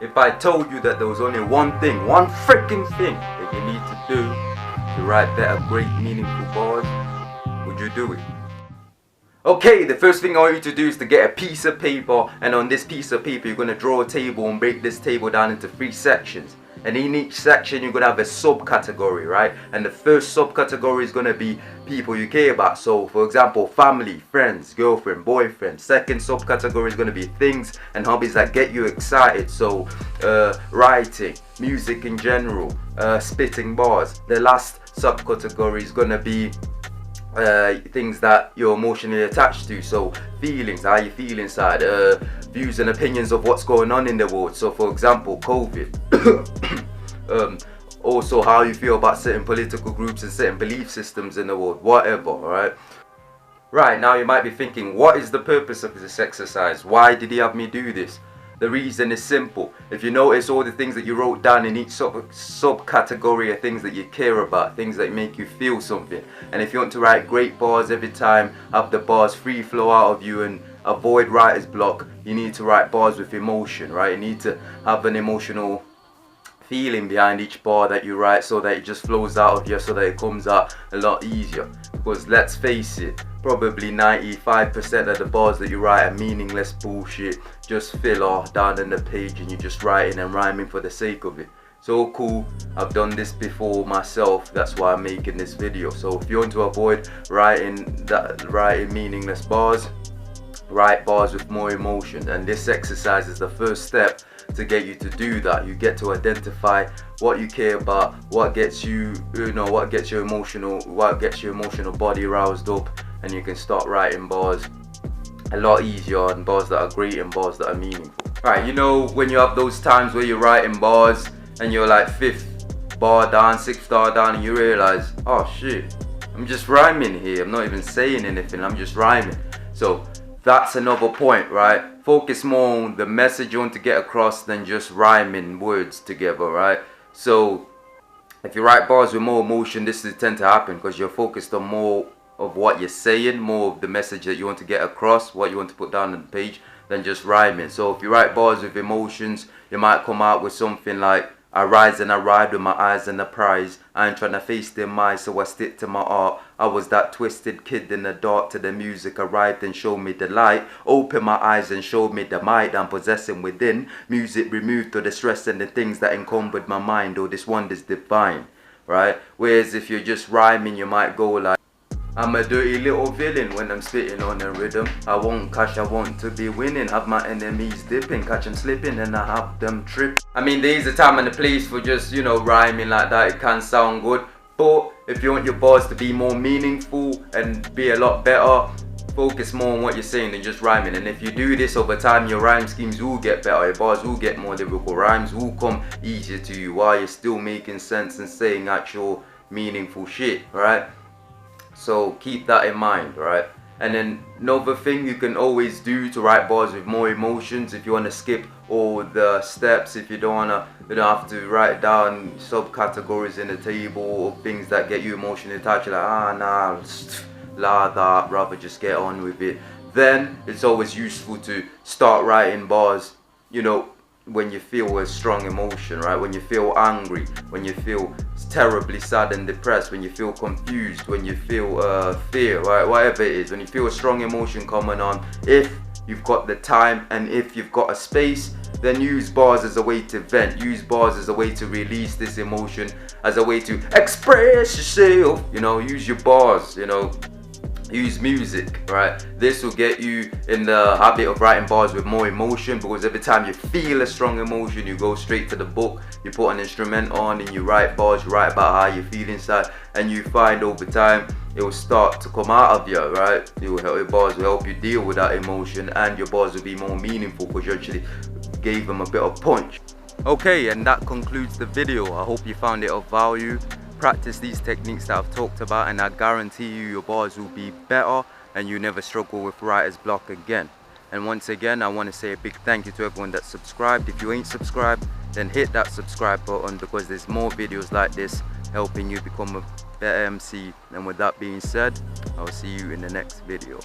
If I told you that there was only one thing, one freaking thing that you need to do to write better, great, meaningful bars, would you do it? Okay, the first thing I want you to do is to get a piece of paper, and on this piece of paper you're going to draw a table and break this table down into 3 sections. And in each section you're going to have a subcategory, right? And the first subcategory is going to be people you care about. So for example, family, friends, girlfriend, boyfriend. Second subcategory is going to be things and hobbies that get you excited. So writing, music in general, spitting bars. The last subcategory is going to be things that you're emotionally attached to, so feelings, how you feel inside, views and opinions of what's going on in the world. So for example, COVID. Also how you feel about certain political groups and certain belief systems in the world, whatever. Right now you might be thinking, what is the purpose of this exercise? Why did he have me do this? The reason is simple. If you notice, all the things that you wrote down in each subcategory are things that you care about, things that make you feel something. And if you want to write great bars every time, have the bars free flow out of you and avoid writer's block, you need to write bars with emotion, right? You need to have an emotional feeling behind each bar that you write, so that it just flows out of you, so that it comes out a lot easier. Because let's face it, probably 95% of the bars that you write are meaningless bullshit, just filler down on the page, and you're just writing and rhyming for the sake of it. So cool, I've done this before myself, that's why I'm making this video. So if you want to avoid writing meaningless bars, write bars with more emotion. And this exercise is the first step to get you to do that. You get to identify what you care about, what gets you, what gets your emotional body roused up, and you can start writing bars a lot easier, and bars that are great and bars that are meaningful. Right, when you have those times where you're writing bars and you're like 5th bar down, 6th bar down, and you realize, oh shit, I'm just rhyming here, I'm not even saying anything, I'm just rhyming. So that's another point, right? Focus more on the message you want to get across than just rhyming words together, right? So if you write bars with more emotion, this will tend to happen because you're focused on more of what you're saying, more of the message that you want to get across, what you want to put down on the page, than just rhyming. So if you write bars with emotions, you might come out with something like, I rise and I ride with my eyes on the prize. I ain't trying to face them eyes, so I stick to my art. I was that twisted kid in the dark till the music arrived and showed me the light. Open my eyes and showed me the might I'm possessing within. Music removed all the stress and the things that encumbered my mind. Oh, this wonder's divine, right? Whereas if you're just rhyming, you might go like, I'm a dirty little villain when I'm spitting on a rhythm. I won't cash, I want to be winning. Have my enemies dipping, catch them slipping, and I have them trip. I mean, there is a time and a place for just, rhyming like that. It can sound good. But if you want your bars to be more meaningful and be a lot better, focus more on what you're saying than just rhyming. And if you do this over time, your rhyme schemes will get better. Your bars will get more lyrical. Rhymes will come easier to you while you're still making sense and saying actual meaningful shit, right? So keep that in mind, right? And then another thing you can always do to write bars with more emotions, if you want to skip all the steps, if you don't have to write down subcategories in the table of things that get you emotionally attached, you're like, that, rather just get on with it. Then it's always useful to start writing bars, when you feel a strong emotion, right? When you feel angry, when you feel terribly sad and depressed, when you feel confused, when you feel fear, right? Whatever it is, when you feel a strong emotion coming on, if you've got the time and if you've got a space, then use bars as a way to vent. Use bars as a way to release this emotion, as a way to express yourself. Use your bars, use music, right? This will get you in the habit of writing bars with more emotion, because every time you feel a strong emotion, you go straight to the book, you put an instrument on and you write bars, you write about how you feel inside, and you find over time it will start to come out of you, right? Your bars will help you deal with that emotion, and your bars will be more meaningful because you actually gave them a bit of punch. Okay, and that concludes the video. I hope you found it of value. Practice these techniques that I've talked about, and I guarantee you your bars will be better and you never struggle with writer's block again. And once again, I want to say a big thank you to everyone that's subscribed. If you ain't subscribed, then hit that subscribe button, because there's more videos like this helping you become a better MC. And with that being said, I'll see you in the next video.